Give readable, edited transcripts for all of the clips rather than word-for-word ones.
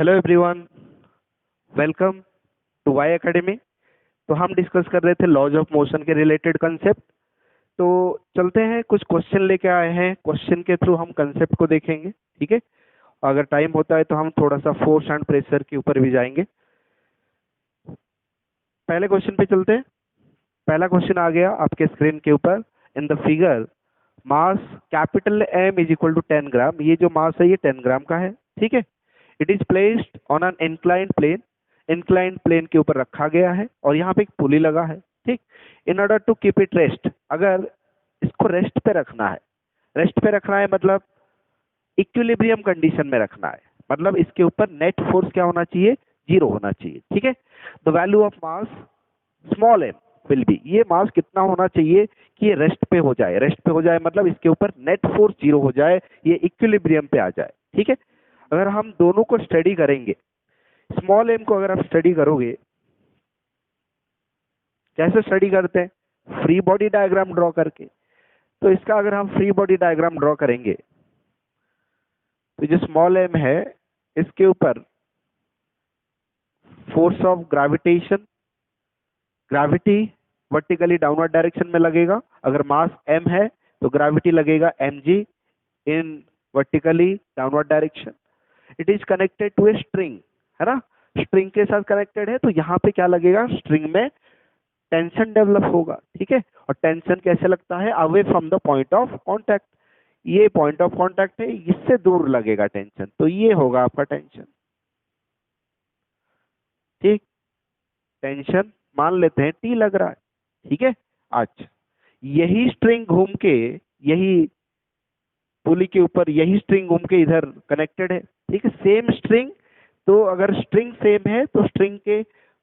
Hello everyone, welcome to Y academy. तो हम discuss कर रहे थे लॉज ऑफ मोशन के रिलेटेड कंसेप्ट। तो चलते हैं, कुछ क्वेश्चन लेके आए हैं, क्वेश्चन के थ्रू हम कंसेप्ट को देखेंगे। ठीक है, अगर टाइम होता है तो हम थोड़ा सा फोर्स एंड प्रेशर के ऊपर भी जाएंगे। पहले क्वेश्चन पे चलते हैं। पहला क्वेश्चन आ गया आपके स्क्रीन के ऊपर। In the figure mass capital M is equal to 10 gram. ये जो मास है ये 10 ग्राम का है। ठीक है, it is placed on an inclined plane. Inclined plane के ऊपर रखा गया है और यहाँ पे एक पुली लगा है। ठीक, in order to keep it rest, अगर इसको रेस्ट पे रखना है, रेस्ट पे रखना है मतलब इक्विलिब्रियम कंडीशन में रखना है, मतलब इसके ऊपर नेट फोर्स क्या होना चाहिए, जीरो होना चाहिए। ठीक है, the value of mass small M will be, ये मास कितना होना चाहिए कि ये रेस्ट पे हो जाए। रेस्ट पे हो जाए मतलब इसके ऊपर नेट फोर्स जीरो हो जाए, ये इक्विलिब्रियम पे आ जाए। ठीक है, अगर हम दोनों को स्टडी करेंगे, स्मॉल एम को अगर आप स्टडी करोगे, कैसे स्टडी करते हैं, फ्री बॉडी डायग्राम ड्रॉ करके। तो इसका अगर हम फ्री बॉडी डायग्राम ड्रॉ करेंगे तो जो स्मॉल एम है इसके ऊपर force of gravitation, gravity vertically downward direction में लगेगा। अगर मास m है तो ग्रेविटी लगेगा mg in vertically downward direction. It is connected to a string, है ना, स्ट्रिंग के साथ कनेक्टेड है। तो यहाँ पे क्या लगेगा, स्ट्रिंग में टेंशन डेवलप होगा। ठीक है, और टेंशन कैसे लगता है, away from the point of contact. ये पॉइंट ऑफ कांटेक्ट है, इससे दूर लगेगा टेंशन, तो ये होगा आपका टेंशन। ठीक, टेंशन मान लेते हैं T लग रहा है। ठीक है, अच्छा, यही स्ट्रिंग घूम के, यही पुली के ऊपर यही स्ट्रिंग घूम के इधर कनेक्टेड है। ठीक है, सेम स्ट्रिंग। तो अगर स्ट्रिंग सेम है तो स्ट्रिंग के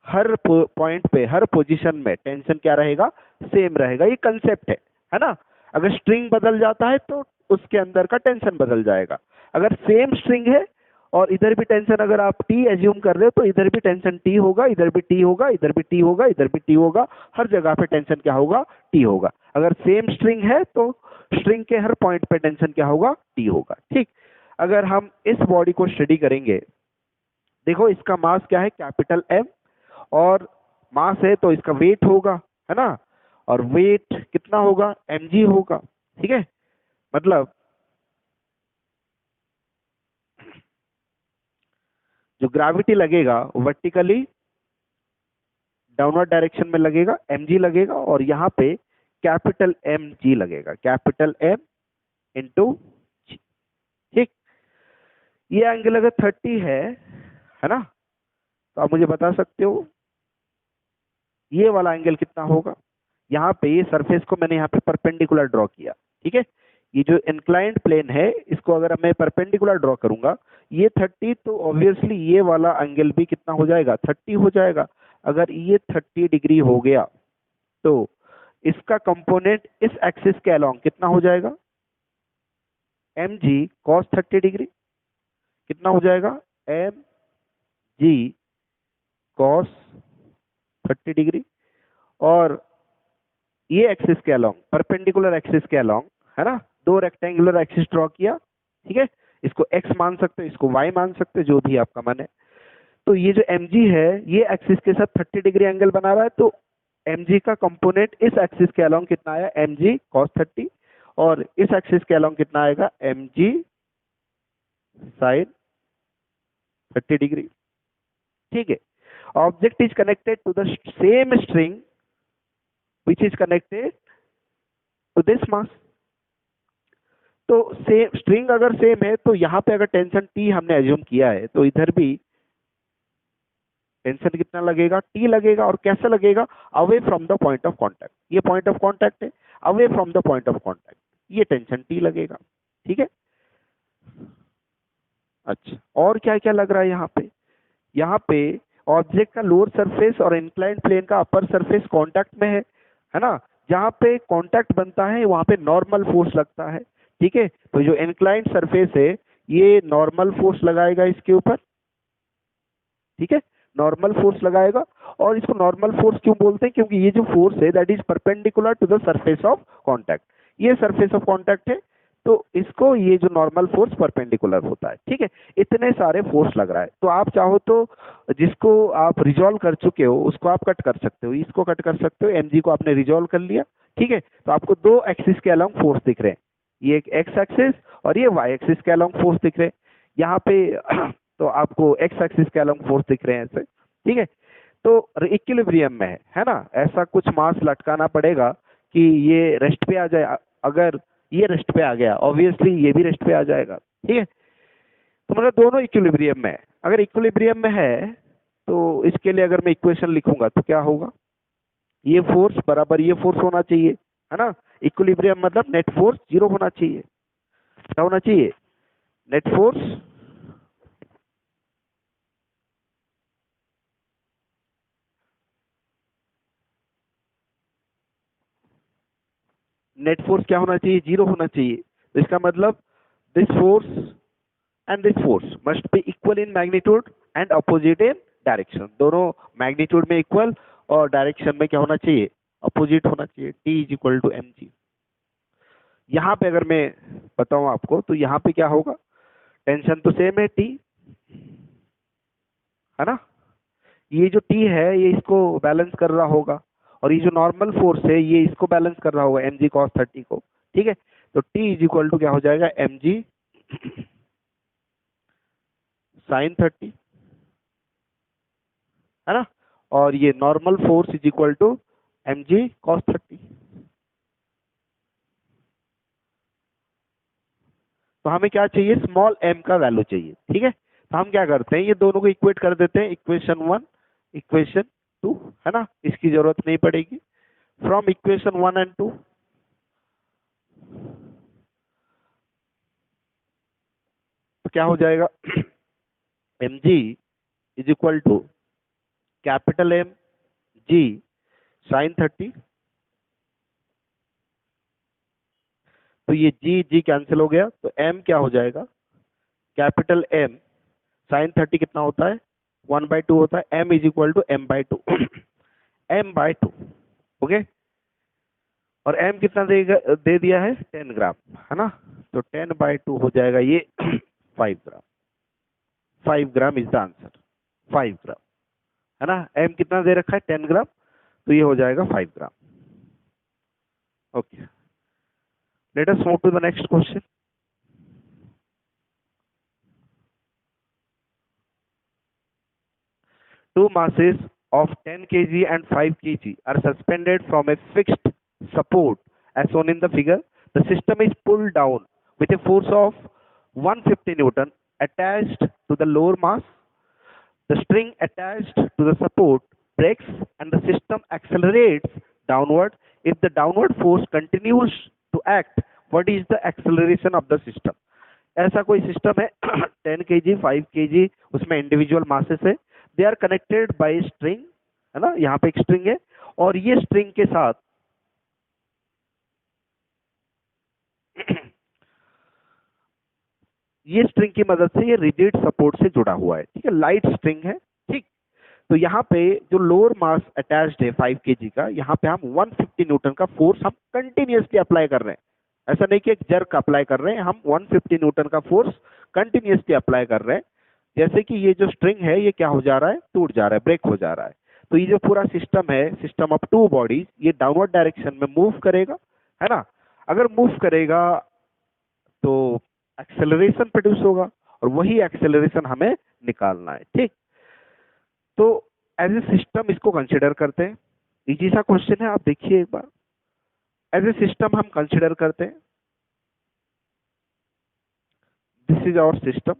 हर पॉइंट पे, हर पोजीशन में टेंशन क्या रहेगा, सेम रहेगा। ये कंसेप्ट है ना। अगर स्ट्रिंग बदल जाता है तो उसके अंदर का टेंशन बदल जाएगा। अगर सेम स्ट्रिंग है और इधर भी टेंशन अगर आप T एज्यूम कर रहे हो तो इधर भी टेंशन T होगा, इधर भी T होगा, इधर भी T होगा, इधर भी T होगा, हर जगह पे टेंशन क्या होगा, T होगा। अगर सेम स्ट्रिंग है तो स्ट्रिंग के हर पॉइंट पे टेंशन क्या होगा, T होगा। ठीक, अगर हम इस बॉडी को स्टडी करेंगे, देखो इसका मास क्या है, कैपिटल M, और मास है तो इसका वेट होगा, है ना, और वेट कितना होगा, mg होगा। ठीक है, मतलब जो ग्रेविटी लगेगा वर्टिकली डाउनवर्ड डायरेक्शन में लगेगा, mg लगेगा, और यहाँ पे कैपिटल mg लगेगा, कैपिटल M इंटू जी। ठीक, ये एंगल अगर 30 है ना, तो आप मुझे बता सकते हो ये वाला एंगल कितना होगा। यहाँ पे ये सरफेस को मैंने यहाँ पे परपेंडिकुलर ड्रॉ किया। ठीक है, ये जो इंक्लाइंड प्लेन है इसको अगर मैं परपेंडिकुलर ड्रॉ करूंगा, ये 30, तो ऑब्वियसली ये वाला एंगल भी कितना हो जाएगा, 30 हो जाएगा। अगर ये 30 डिग्री हो गया तो इसका कंपोनेंट इस एक्सिस के अलोंग कितना हो जाएगा, mg cos 30 डिग्री कितना हो जाएगा, mg cos 30 डिग्री। और ये एक्सिस के अलोंग, परपेंडिकुलर एक्सिस के अलोंग, है ना, दो रेक्टेंगुलर एक्सिस ड्रॉ किया। ठीक है, इसको x मान सकते हो, इसको y मान सकते हो, जो भी आपका मन है। तो ये जो mg है ये एक्सिस के साथ 30 डिग्री एंगल बना रहा है, तो mg का कंपोनेंट इस एक्सिस के अलोंग कितना आया, mg cos 30, और इस एक्सिस के अलोंग कितना आएगा, mg sin 30 डिग्री। ठीक है, object is connected to the same string which is connected to this mass। तो सेम स्ट्रिंग अगर सेम है तो यहाँ पे अगर टेंशन T हमने एज्यूम किया है तो इधर भी टेंशन कितना लगेगा, T लगेगा। और कैसे लगेगा, away from the point of contact. ये पॉइंट ऑफ कांटेक्ट है, away from the point of contact ये टेंशन T लगेगा। ठीक है, अच्छा, और क्या क्या लग रहा है यहाँ पे ऑब्जेक्ट का लोअर सरफेस और इंक्लाइंड प्लेन का अपर सरफेस कांटेक्ट में है ना। जहाँ पे कांटेक्ट बनता है वहाँ पे नॉर्मल फोर्स लगता है। ठीक है, तो जो इंक्लाइंड सरफेस है ये नॉर्मल फोर्स लगाएगा इसके ऊपर। ठीक है, नॉर्मल फोर्स लगाएगा। और इसको नॉर्मल फोर्स क्यों बोलते हैं, क्योंकि ये जो फोर्स है that is perpendicular to the surface of contact. ये सरफेस ऑफ कांटेक्ट है, तो इसको ये जो नॉर्मल फोर्स परपेंडिकुलर होता है, ठीक है। इतने सारे फोर्स लग रहा है, तो आप चाहो तो जिसको आप रिजॉल्व कर चुके हो उसको आप कट कर सकते हो, इसको कट कर सकते हो, mg को आपने रिजॉल्व कर लिया, ठीक है। तो आपको दो एक्सिस के अलोंग फोर्स दिख रहे हैं, ये एक एक्स एक्सिस और ये वाई एक्सिस के अलोंग फोर्स दिख रहे हैं यहाँ पे। तो आपको एक्स एक्सिस के अलोंग फोर्स दिख रहे हैं ऐसे, ठीक है। तो इक्विलिब्रियम में है ना, ऐसा कुछ मास लटकाना पड़ेगा कि ये रेस्ट पे आ जाए। अगर ये रेस्ट पे आ गया, ऑब्वियसली ये भी रेस्ट पे आ जाएगा, ठीक है। तो मतलब दोनों इक्विलिब्रियम में है। अगर इक्विलिब्रियम में है तो इसके लिए अगर मैं इक्वेशन लिखूंगा तो क्या होगा, ये फोर्स बराबर ये फोर्स होना चाहिए, है ना। इक्विलिब्रियम मतलब नेट फोर्स जीरो होना चाहिए। क्या होना चाहिए, नेट फोर्स नेट फोर्स क्या होना चाहिए, जीरो होना चाहिए। तो इसका मतलब this force and this force must be equal in magnitude and opposite in direction. दोनों मैग्नीट्यूड में इक्वल और डायरेक्शन में क्या होना चाहिए, अपोजिट होना चाहिए। T is equal to M G. यहाँ पे अगर मैं बताऊं आपको तो यहाँ पे क्या होगा, टेंशन तो सेम है टी, है ना। ये जो टी है ये इसको बैलेंस कर रहा होगा, और ये जो नॉर्मल फोर्स है ये इसको बैलेंस कर रहा होगा, एम जी कॉस 30 को, ठीक है। तो टी इज इक्वल टू क्या हो जाएगा, एम जी साइन 30, है ना। और ये normal force is equal to M G cos 30। तो हमें क्या चाहिए, स्मॉल एम का वैल्यू चाहिए, ठीक है। तो हम क्या करते हैं, ये दोनों को इक्वेट कर देते हैं, इक्वेशन 1 इक्वेशन 2, है ना, इसकी जरूरत नहीं पड़ेगी। फ्रॉम इक्वेशन 1 एंड 2 तो क्या हो जाएगा, M G is equal to capital M G sine 30। तो ये जी जी कैंसिल हो गया, तो एम क्या हो जाएगा, कैपिटल एम साइन 30 कितना होता है, 1/2 होता है। M is equal to M by two, m/2, okay. और m कितना देगा, दे दिया है 10 ग्राम, है ना। तो 10/2 हो जाएगा ये 5 ग्राम। 5 ग्राम इज द आंसर, 5 ग्राम, है ना। m कितना दे रखा है, 10 ग्राम, तो ये हो जाएगा 5 gram, okay. Let us move to the next question. Two masses of 10 kg and 5 kg are suspended from a fixed support as shown in the figure. The system is pulled down with a force of 150 Newton attached to the lower mass. The string attached to the support breaks and the system accelerates downward. If the downward force continues to act, what is the acceleration of the system? ऐसा कोई system है 10 kg 5 kg, उसमें individual masses है, they are connected by string, है ना। यहाँ पे एक स्ट्रिंग है और ये स्ट्रिंग के साथ ये स्ट्रिंग की मदद से ये रिजिड सपोर्ट से जुड़ा हुआ है, ठीक है, लाइट स्ट्रिंग है, ठीक। तो यहाँ पे जो लोअर मास अटैच्ड है 5 kg का, यहाँ पे हम 150 न्यूटन का फोर्स हम कंटिन्यूसली अप्लाई कर रहे हैं। ऐसा नहीं कि एक जर्क अप्लाई कर रहे हैं, हम 150 न्यूटन का फोर्स कंटिन्यूसली अप्लाई कर रहे हैं। जैसे कि ये जो स्ट्रिंग है ये क्या हो जा रहा है, टूट जा रहा है, ब्रेक हो जा रहा है। तो ये जो पूरा सिस्टम है, सिस्टम ऑफ टू बॉडीज, ये डाउनवर्ड डायरेक्शन में मूव करेगा, है ना। अगर मूव करेगा तो एक्सेलरेशन प्रोड्यूस होगा, और वही एक्सेलरेशन हमें निकालना है, ठीक। तो एज ए सिस्टम इसको कंसिडर करते हैं, इजी सा क्वेश्चन है, आप देखिए एक बार। एज ए सिस्टम हम कंसिडर करते हैं, this is our system.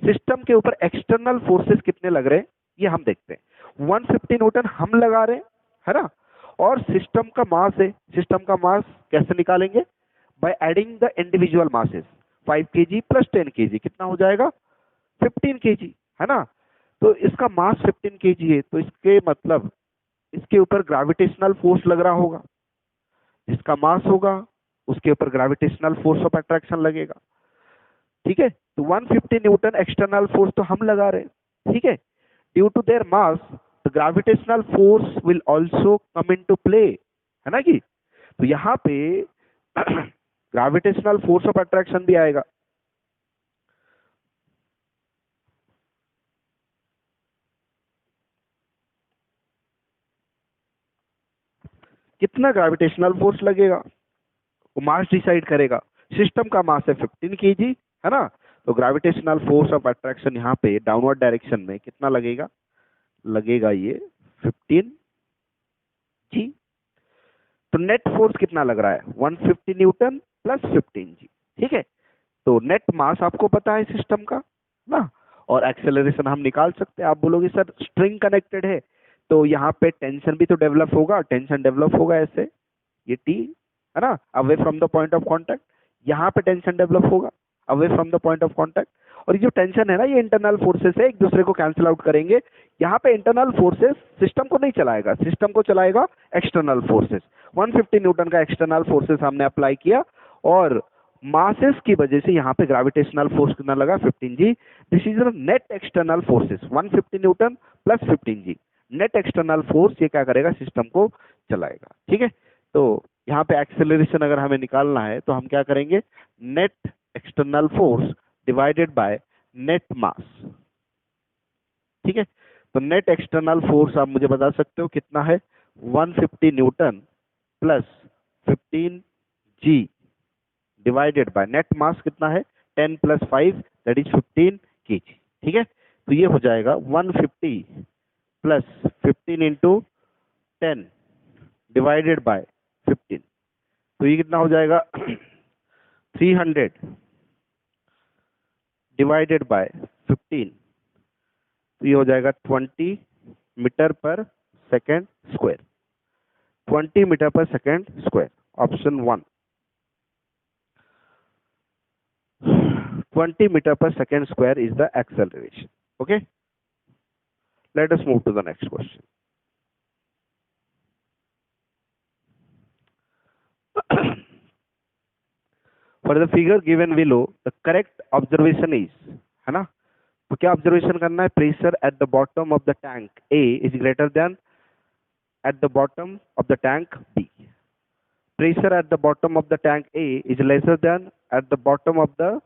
System के ऊपर एक्सटर्नल फोर्सेस कितने लग रहे हैं ये हम देखते हैं। 150 न्यूटन हम लगा रहे हैं, है ना। और सिस्टम का मास है, सिस्टम का मास कैसे निकालेंगे, by adding the individual masses. 5 kg plus 10 kg कितना हो जाएगा, 15 kg, है ना। तो इसका मास 15 kg है, तो इसके मतलब इसके ऊपर ग्रेविटेशनल फोर्स लग रहा होगा, जिसका मास होगा उसके ऊपर ग्रेविटेशनल फोर्स ऑफ अट्रैक्शन लगेगा, ठीक है। तो 150 न्यूटन एक्सटर्नल फोर्स तो हम लगा रहे हैं, ठीक है। Due to their mass the gravitational force will also come into play, है ना कि? तो यहाँ पे ग्रेविटेशनल फोर्स ऑफ अट्रैक्शन भी आएगा। कितना ग्रेविटेशनल फोर्स लगेगा वो मास डिसाइड करेगा। सिस्टम का मास है 15 केजी, है ना? तो ग्रेविटेशनल फोर्स ऑफ अट्रैक्शन यहाँ पे डाउनवर्ड डायरेक्शन में कितना लगेगा? लगेगा ये 15 जी। तो नेट फोर्स कितना लग रहा है? 150 न्यूटन प्लस 15 जी। ठीक है, तो नेट मास आपको पता है सिस्टम का ना, और एक्सेलरेशन हम निकाल सकते हैं। आप बोलोगे सर स्ट्रिंग कनेक्टेड है तो यहाँ पे टेंशन भी तो डेवलप होगा, टेंशन डेवलप होगा ऐसे, ये टी है ना, away from the point of contact. यहाँ पे टेंशन डेवलप होगा away from the point of contact. और ये जो टेंशन है ना, ये इंटरनल फोर्सेस है, एक दूसरे को कैंसिल आउट करेंगे। यहाँ पे इंटरनल फोर्सेस सिस्टम को नहीं चलाएगा, सिस्टम को चलाएगा एक्सटर्नल फोर्सेस। 150 न्यूटन का एक्सटर्नल फोर्सेस हमने अप्लाई किया और मासेस की वजह से यहाँ पे ग्रेविटेशनल फोर्स कितना लगा? 15 g. This is net external forces 150 newton plus 15 g. Net external force ये क्या करेगा? सिस्टम को चलाएगा। ठीक है, तो यहाँ पे एक्सेलरेशन अगर हमें निकालना है तो हम क्या करेंगे? Net external force divided by net mass. ठीक है, तो नेट एक्सटर्नल फोर्स आप मुझे बता सकते हो कितना है? 150 newton plus 15 g divided by net mass कितना है? 10 प्लस 5 दैट इज 15 केजी। ठीक है, तो ये हो जाएगा 150 प्लस 15 इंटू 10 डिवाइडेड बाय 15। तो ये कितना हो जाएगा? 300 डिवाइडेड बाय 15। तो ये हो जाएगा 20 मीटर पर सेकेंड स्क्वायर। 20 मीटर पर second square, option 1। 20 meter per second square is the acceleration. Okay, let us move to the next question. For the figure given below, the correct observation is, है ना? तो क्या observation करना है? Pressure at the bottom of the tank A is greater than at the bottom of the tank B. Pressure at the bottom of the tank A is lesser than at the bottom of the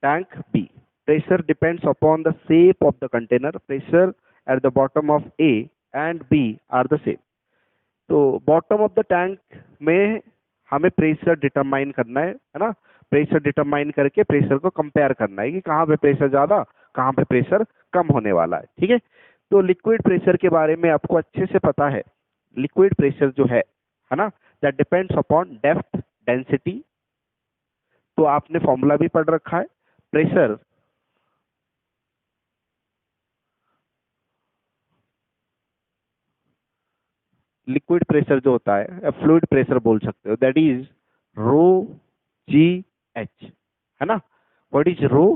tank B. Pressure depends upon the shape of the container. Pressure at the bottom of A and B are the same. तो bottom of the tank में हमें pressure determine करना है ना? Pressure determine करके pressure को compare करना है कि कहाँ पे प्रेशर ज्यादा, कहाँ पे प्रेशर कम होने वाला है। ठीक है, तो लिक्विड प्रेशर के बारे में आपको अच्छे से पता है। लिक्विड प्रेशर जो है ना, that depends upon depth density. तो आपने फॉर्मूला भी पढ़ रखा है। प्रेशर लिक्विड प्रेशर जो होता है, फ्लूइड प्रेशर बोल सकते हो, that is rho g h, है ना? What is rho?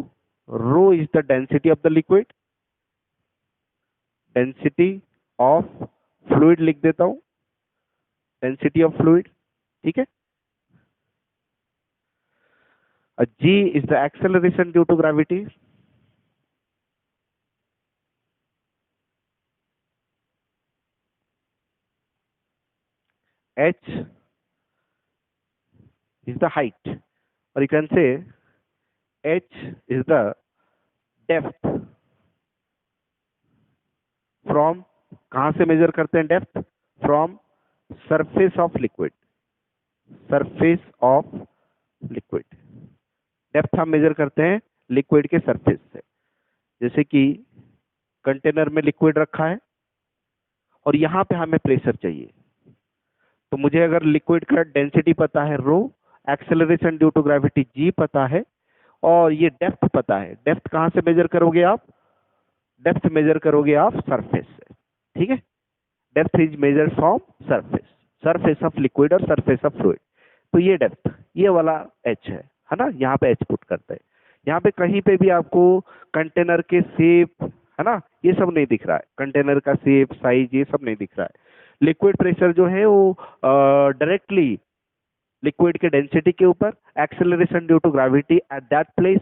Rho is the density of the liquid, density of fluid लिख देता हूं, डेंसिटी ऑफ फ्लूइड। ठीक है, g is the acceleration due to gravity, h is the height, or you can say h is the depth from, कहां से major करते हैं depth? From surface of liquid, surface of liquid. Depth हम major करते हैं liquid के surface से। जैसे कि कंटेनर में लिक्विड रखा है और यहाँ पे हमें प्रेशर चाहिए, तो मुझे अगर लिक्विड का डेंसिटी पता है रो, acceleration due to gravity G पता है, और ये डेप्थ पता है। डेप्थ कहाँ से मेजर करोगे आप? डेप्थ मेजर करोगे आप सरफेस से। ठीक है, depth is measure from surface, surface of liquid और सरफेस ऑफ फ्लूइड। तो ये डेप्थ, ये वाला एच है ना? यहाँ पे एच पुट करते हैं। यहाँ पे कहीं पे भी आपको कंटेनर के शेप, है ना, ये सब नहीं दिख रहा है। कंटेनर का शेप, साइज, ये सब नहीं दिख रहा है। लिक्विड प्रेशर जो है वो डायरेक्टली लिक्विड के डेंसिटी के ऊपर, acceleration due to gravity at that place,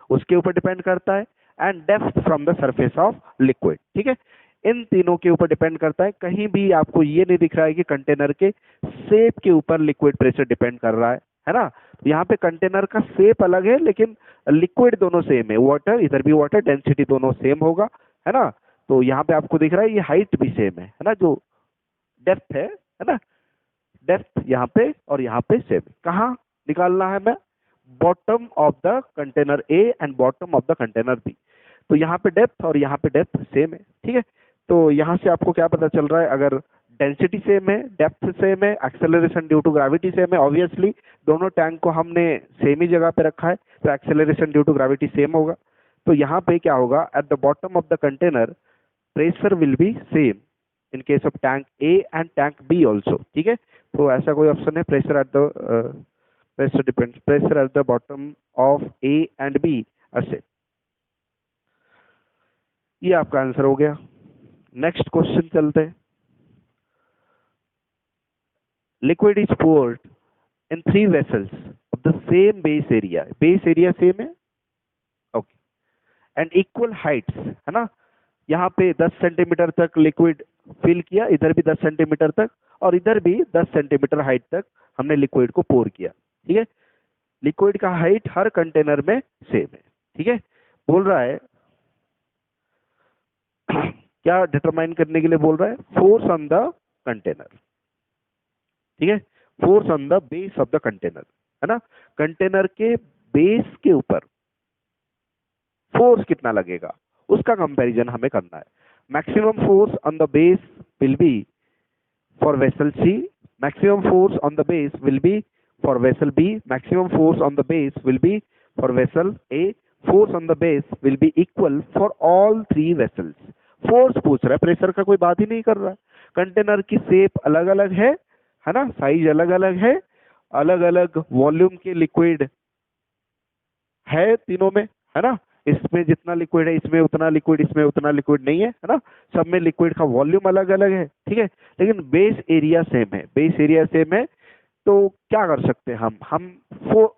उसके ऊपर डिपेंड करता है, and depth from the surface of liquid. ठीक है, इन तीनों के ऊपर डिपेंड करता है। कहीं भी आपको ये नहीं दिख रहा है कि कंटेनर के शेप के ऊपर लिक्विड प्रेशर डिपेंड कर रहा है ना। तो यहाँ पे कंटेनर का शेप अलग है लेकिन लिक्विड दोनों सेम है। वाटर, इधर भी वाटर, डेंसिटी दोनों सेम होगा, है ना। तो यहाँ पे आपको दिख रहा है ये हाइट भी सेम है ना, जो डेप्थ है ना, डेप्थ यहाँ पे और यहाँ पे सेम। कहाँ निकालना है मैं? Bottom of the container A and bottom of the container B. तो यहाँ पे डेप्थ और यहाँ पे डेप्थ सेम है, ठीक है। तो यहाँ से आपको क्या पता चल रहा है? अगर डेंसिटी सेम है, डेप्थ सेम है, acceleration due to gravity same है, ऑब्वियसली दोनों टैंक को हमने सेम ही जगह पे रखा है, तो acceleration due to gravity same होगा। तो यहाँ पे क्या होगा? At the bottom of the container pressure will be same in case of tank A and tank B also, ठीक है। तो ऐसा कोई ऑप्शन है? Pressure at the pressure depends, pressure at the bottom of A and B ऐसे। ये आपका answer हो गया। नेक्स्ट क्वेश्चन चलते हैं। Liquid is poured in 3 vessels of the same base area. Base area same है, ओके, एंड इक्वल हाइट्स, है ना। यहाँ पे 10 सेंटीमीटर तक लिक्विड फिल किया, इधर भी 10 सेंटीमीटर तक, और इधर भी 10 सेंटीमीटर हाइट तक हमने लिक्विड को पोर किया, ठीक है। लिक्विड का हाइट हर कंटेनर में सेम है, ठीक है। बोल रहा है क्या डिटरमाइन करने के लिए बोल रहा है? फोर्स ऑन द कंटेनर, ठीक है, force on the base of the container, है ना। कंटेनर के बेस के ऊपर फोर्स कितना लगेगा उसका कंपैरिजन हमें करना है। Maximum force on the base will be for vessel C, maximum force on the base will be for vessel B, maximum force on the base will be for vessel A, force on the base will be equal for all 3 vessels. Force पूछ रहा है, pressure का कोई बात ही नहीं कर रहा है। कंटेनर की शेप अलग अलग है ना, साइज अलग अलग है, अलग अलग वॉल्यूम के लिक्विड है तीनों में, है ना। इसमें जितना लिक्विड है इसमें उतना लिक्विड, इसमें उतना लिक्विड नहीं है, है ना। सब में लिक्विड का वॉल्यूम अलग अलग है, ठीक है, लेकिन बेस एरिया सेम है। बेस एरिया सेम है तो क्या कर सकते हैं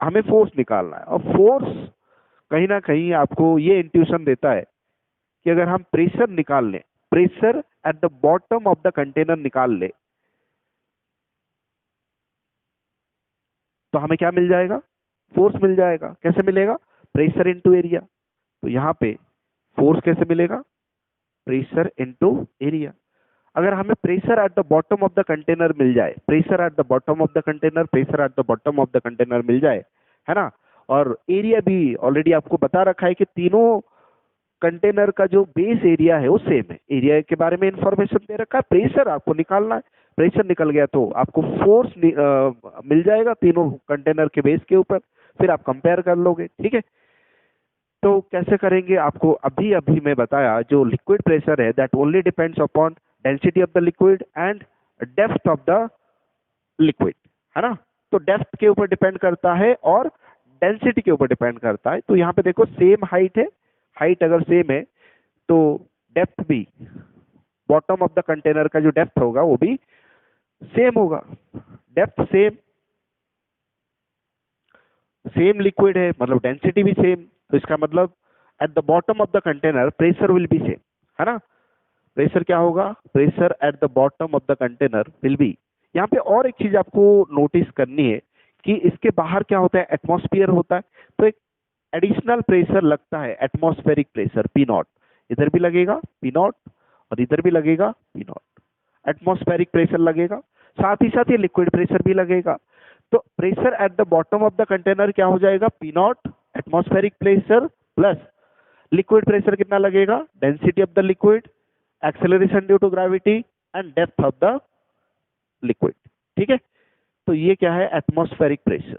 हमें फोर्स निकालना है। और फोर्स कहीं ना कहीं आपको ये इंट्यूशन देता है कि अगर हम प्रेशर निकाल लें, pressure at the bottom of the container निकाल ले, तो हमें क्या मिल जाएगा? फोर्स मिल जाएगा। कैसे मिलेगा? Pressure into area. तो यहाँ पे फोर्स कैसे मिलेगा? Pressure into area. अगर हमें pressure at the bottom of the container मिल जाए, pressure at the bottom of the container, pressure at the bottom of the container मिल जाए, है ना, और एरिया भी ऑलरेडी आपको बता रखा है कि तीनों कंटेनर का जो बेस एरिया है वो सेम है। एरिया के बारे में इंफॉर्मेशन दे रखा है, प्रेशर आपको निकालना है। प्रेशर निकल गया तो आपको फोर्स मिल जाएगा तीनों कंटेनर के बेस के ऊपर, फिर आप कंपेयर कर लोगे, ठीक है। तो कैसे करेंगे आपको अभी अभी मैं बताया। जो लिक्विड प्रेशर है that only depends upon density of the liquid and depth of the liquid, है ना। तो डेप्थ के ऊपर डिपेंड करता है और डेंसिटी के ऊपर डिपेंड करता है। तो यहाँ पे देखो सेम हाइट है, हाइट अगर सेम है तो डेप्थ भी, बॉटम ऑफ द कंटेनर का जो डेप्थ होगा वो भी सेम होगा। डेप्थ सेम, सेम लिक्विड है मतलब डेंसिटी भी सेम, तो इसका मतलब eight the bottom of the container pressure will be same, है ना। प्रेशर क्या होगा? Pressure at the bottom of the container will be. यहाँ पे और एक चीज आपको नोटिस करनी है कि इसके बाहर क्या होता है? एटमॉस्फेयर होता है, तो एक एडिशनल प्रेशर लगता है, एटमॉस्फेरिक प्रेशर पी नॉट। इधर भी लगेगा पी नॉट और इधर भी लगेगा पी नॉट, एटमॉस्फेरिक प्रेशर लगेगा। साथ ही साथ ये लिक्विड प्रेशर भी लगेगा। तो pressure at the bottom of the container क्या हो जाएगा? P naught atmospheric pressure plus liquid pressure कितना लगेगा? Density of the liquid, acceleration due to gravity and depth of the liquid, ठीक है। तो ये क्या है? Atmospheric pressure.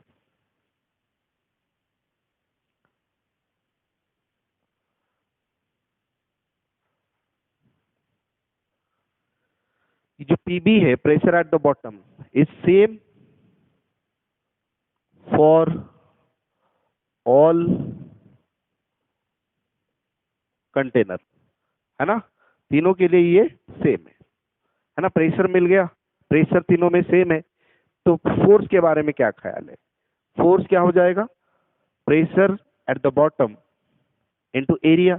जो पीबी है, pressure at the bottom, is same for all container, है ना। तीनों के लिए ये सेम है ना। प्रेशर मिल गया, प्रेशर तीनों में सेम है। तो फोर्स के बारे में क्या ख्याल है? फोर्स क्या हो जाएगा? Pressure at the bottom into area.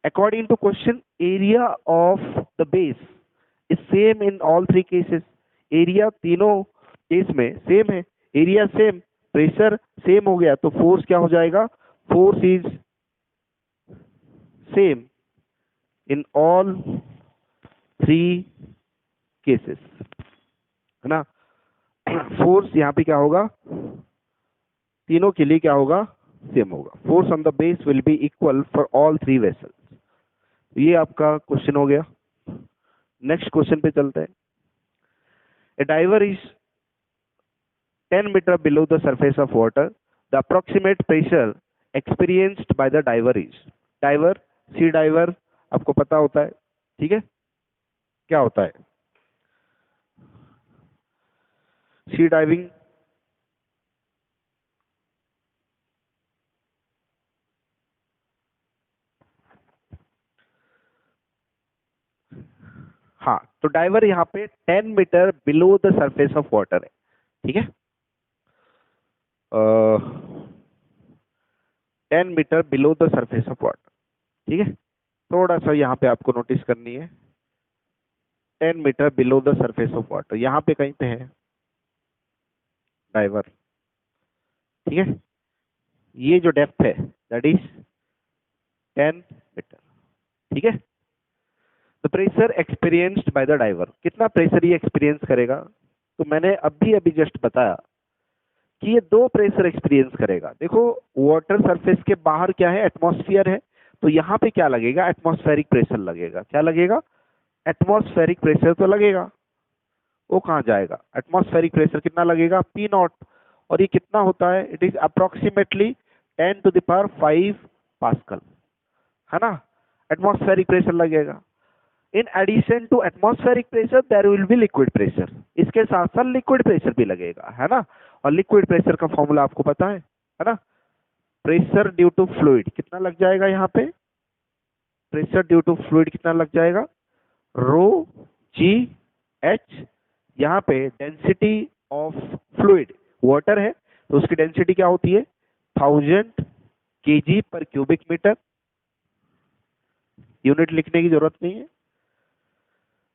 According to question, area of the base is same in all three cases. Area तीनों केस में सेम है, एरिया सेम, प्रेशर सेम हो गया, तो फोर्स क्या हो जाएगा? Force is same in all three cases, है ना। फोर्स यहाँ पे क्या होगा? तीनों के लिए क्या होगा? सेम होगा। Force on the base will be equal for all three vessels. ये आपका क्वेश्चन हो गया। नेक्स्ट क्वेश्चन पे चलते हैं। A diver is 10 metre below the surface of water, the approximate pressure experienced by the diver is. Diver, sea diver आपको पता होता है, ठीक है, क्या होता है सी डाइविंग? हाँ, तो डाइवर यहाँ पे 10 metre below the surface of water है, ठीक है, 10 metre below the surface of water, ठीक है। थोड़ा सा यहाँ पे आपको नोटिस करनी है, 10 metre below the surface of water, यहाँ पे कहीं पे है डाइवर, ठीक है। ये जो डेप्थ है दैट इज 10 मीटर, ठीक है। The pressure experienced by the diver, कितना प्रेशर ये एक्सपीरियंस करेगा? तो मैंने अभी जस्ट बताया कि ये दो प्रेशर एक्सपीरियंस करेगा। देखो, वाटर सरफेस के बाहर क्या है? एटमॉस्फेयर है, तो यहाँ पे क्या लगेगा? एटमॉस्फेरिक प्रेशर लगेगा। क्या लगेगा? एटमॉस्फेरिक प्रेशर तो लगेगा। वो कहाँ जाएगा? एटमॉस्फेरिक प्रेशर कितना लगेगा? P not. और ये कितना होता है? इट इज अप्रोक्सीमेटली 10⁵ पास्कल, है ना। एटमॉस्फेरिक प्रेशर लगेगा। In addition to atmospheric pressure there will be liquid pressure, इसके साथ साथ लिक्विड प्रेशर भी लगेगा, है ना। और लिक्विड प्रेशर का फॉर्मूला आपको पता है ना। प्रेशर ड्यू टू फ्लूइड कितना लग जाएगा यहाँ पे? प्रेशर ड्यू टू फ्लूइड कितना लग जाएगा? रो जी एच। यहाँ पे डेंसिटी ऑफ फ्लूइड, वाटर है तो उसकी डेंसिटी क्या होती है? 1000 kg पर क्यूबिक मीटर। यूनिट लिखने की जरूरत नहीं है।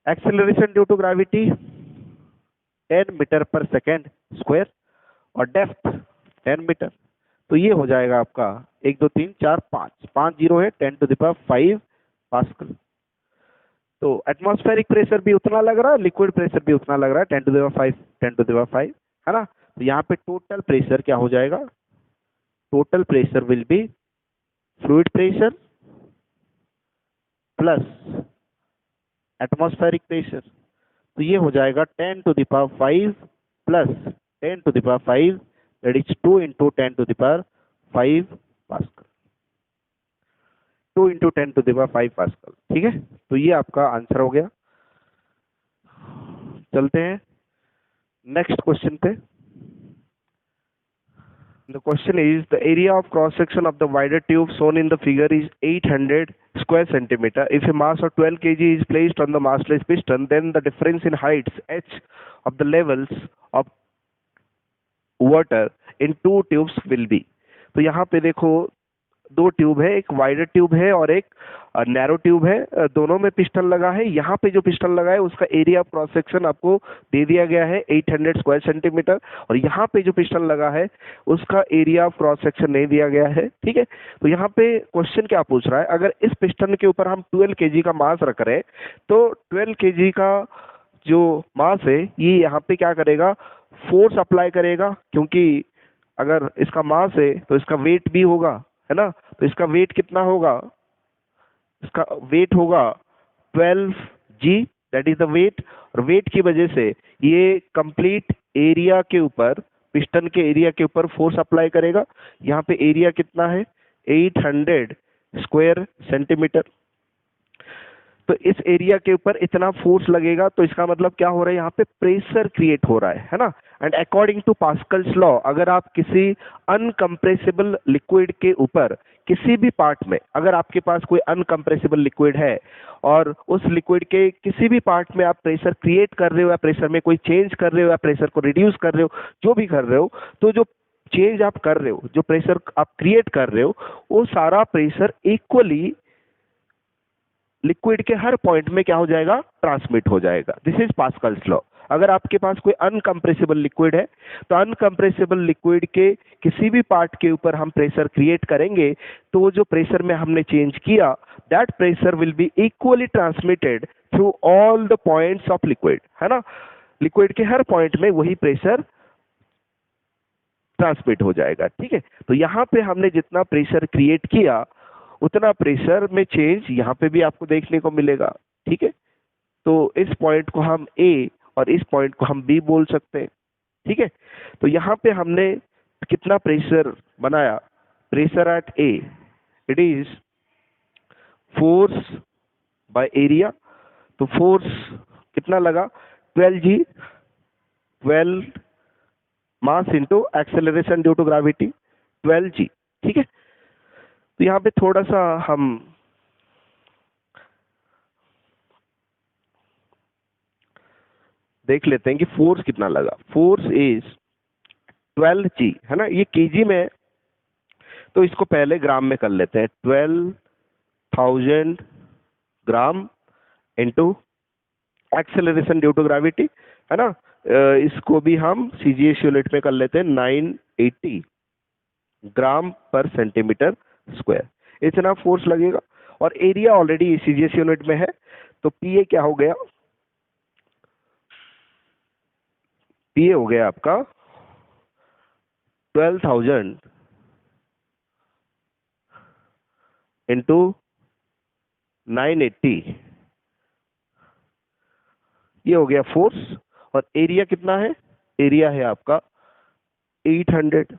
Acceleration due to gravity 10 metre पर सेकेंड स्क्वायर, और डेप्थ 10 मीटर। तो ये हो जाएगा आपका 1 2 3 4 5, 5 जीरो है, 10⁵ पास्कल। तो एटमॉस्फेरिक प्रेशर भी उतना लग रहा है, लिक्विड प्रेशर भी उतना लग रहा है, 10⁵, है ना। तो यहाँ पे टोटल प्रेशर क्या हो जाएगा? Total pressure will B fluid pressure plus atmospheric pressure. तो ये हो जाएगा 10⁵ plus 10⁵, that is 2 × 10⁵ pascal, 2 × 10⁵ pascal, ठीक है। तो ये आपका आंसर हो गया। चलते हैं नेक्स्ट क्वेश्चन पे। The question is, the area of cross section of the wider tube shown in the figure is 800 square centimeter. If a mass of 12 kg is placed on the massless piston, then the difference in heights h of the levels of water in two tubes will be. तो यहाँ पे देखो, दो tube है, एक wider tube है और एक नैरो ट्यूब है, दोनों में पिस्टन लगा है। यहाँ पे जो पिस्टन लगा है उसका एरिया ऑफ क्रॉस सेक्शन आपको दे दिया गया है 800 स्क्वायर सेंटीमीटर, और यहाँ पे जो पिस्टन लगा है उसका एरिया ऑफ क्रॉस सेक्शन नहीं दिया गया है, ठीक है। तो यहाँ पे क्वेश्चन क्या पूछ रहा है? अगर इस पिस्टन के ऊपर हम 12 kg का मास रख रहे हैं, तो 12 kg का जो मास है ये यहाँ पे क्या करेगा? फोर्स अप्लाई करेगा, क्योंकि अगर इसका मास है तो इसका वेट भी होगा, है ना। तो इसका वेट कितना होगा? इसका वेट होगा 12g, that is the weight. और वेट की वजह से ये कंप्लीट एरिया के ऊपर, पिस्टन के एरिया के ऊपर फोर्स अप्लाई करेगा। यहाँ पे एरिया कितना है? 800 स्क्वायर सेंटीमीटर। तो इस एरिया के ऊपर इतना फोर्स लगेगा, तो इसका मतलब क्या हो रहा है? यहाँ पे प्रेशर क्रिएट हो रहा है ना। And according to Pascal's law, अगर आप किसी अनकंप्रेसिबल लिक्विड के ऊपर किसी भी पार्ट में, अगर आपके पास कोई अनकंप्रेसिबल लिक्विड है और उस लिक्विड के किसी भी पार्ट में आप प्रेशर क्रिएट कर रहे हो या प्रेशर में कोई चेंज कर रहे हो या प्रेशर को रिड्यूस कर रहे हो, जो भी कर रहे हो, तो जो चेंज आप कर रहे हो, जो प्रेशर आप क्रिएट कर रहे हो, वो सारा प्रेशर इक्वली लिक्विड के हर पॉइंट में क्या हो जाएगा, ट्रांसमिट हो जाएगा। This is Pascal's law. अगर आपके पास कोई अनकंप्रेसिबल लिक्विड है तो अनकंप्रेसिबल लिक्विड के किसी भी पार्ट के ऊपर हम प्रेशर क्रिएट करेंगे तो वो जो प्रेशर में हमने चेंज किया, that pressure will be equally transmitted through all the points of liquid, है ना। लिक्विड के हर पॉइंट में वही प्रेशर ट्रांसमिट हो जाएगा, ठीक है। तो यहाँ पे हमने जितना प्रेशर क्रिएट किया उतना प्रेशर में चेंज यहाँ पे भी आपको देखने को मिलेगा, ठीक है। तो इस पॉइंट को हम ए और इस पॉइंट को हम बी बोल सकते हैं, ठीक है। तो यहाँ पे हमने कितना प्रेशर बनाया, pressure at A it is force by area. तो फोर्स कितना लगा, 12G, 12 mass into acceleration due to gravity 12G, ठीक है। तो यहाँ पे थोड़ा सा हम देख लेते हैं कि फोर्स कितना लगा। फोर्स इज 12G, है ना। ये केजी में है तो इसको पहले ग्राम में कर लेते हैं। 12,000 gram into acceleration due to gravity, है ना। इसको भी हम सीजीएस यूनिट में कर लेते हैं, 980 ग्राम पर सेंटीमीटर स्क्वायर, इतना फोर्स लगेगा। और एरिया ऑलरेडी सीजीएस यूनिट में है तो पीए क्या हो गया, पीए हो गया आपका 12,000 इंटू 980, ये हो गया फोर्स। और एरिया कितना है, एरिया है आपका 800,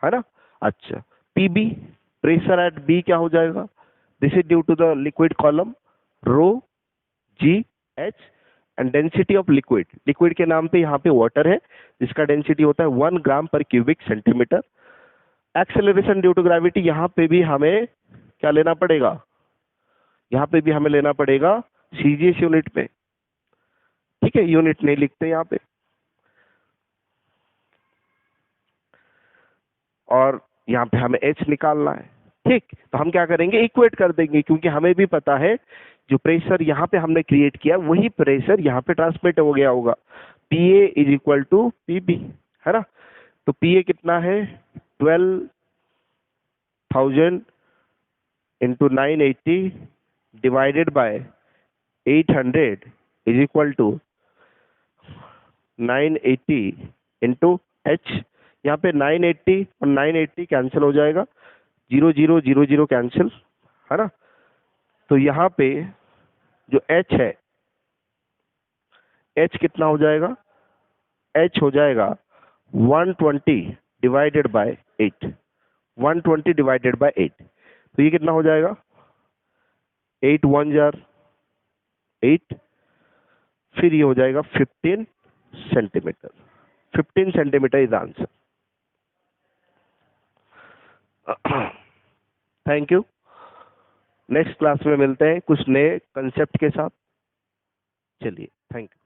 है ना। अच्छा, पीबी प्रेशर एट बी क्या हो जाएगा, this is due to the liquid column, rho g h and density of liquid. Liquid के नाम पे यहाँ पे वाटर है जिसका डेंसिटी होता है 1 ग्राम पर cubic centimetre. Acceleration due to gravity, यहाँ पे भी हमें क्या लेना पड़ेगा, यहाँ पे भी हमें लेना पड़ेगा सीजीएस यूनिट में, ठीक है। यूनिट नहीं लिखते यहाँ पे। और यहाँ पे हमें एच निकालना है, ठीक। तो हम क्या करेंगे, इक्वेट कर देंगे, क्योंकि हमें भी पता है जो प्रेशर यहाँ पे हमने क्रिएट किया वही प्रेशर यहाँ पे ट्रांसमिट हो गया होगा। PA is equal to PB, है ना। तो पीए कितना है, 12,000 into 980 divided by 800 is equal to 980 into H. यहाँ पे 980 और 980 कैंसिल हो जाएगा, 0 0 0 0 कैंसिल, है ना। तो यहाँ पे जो एच है, एच कितना हो जाएगा, एच हो जाएगा 120 डिवाइडेड बाय 8, 120 डिवाइडेड बाय 8। तो ये कितना हो जाएगा, 8 1 जार 8, फिर ये हो जाएगा 15 centimetre. 15 centimetre is answer. Thank you. Next class में मिलते हैं कुछ नए कंसेप्ट के साथ। चलिए, थैंक यू।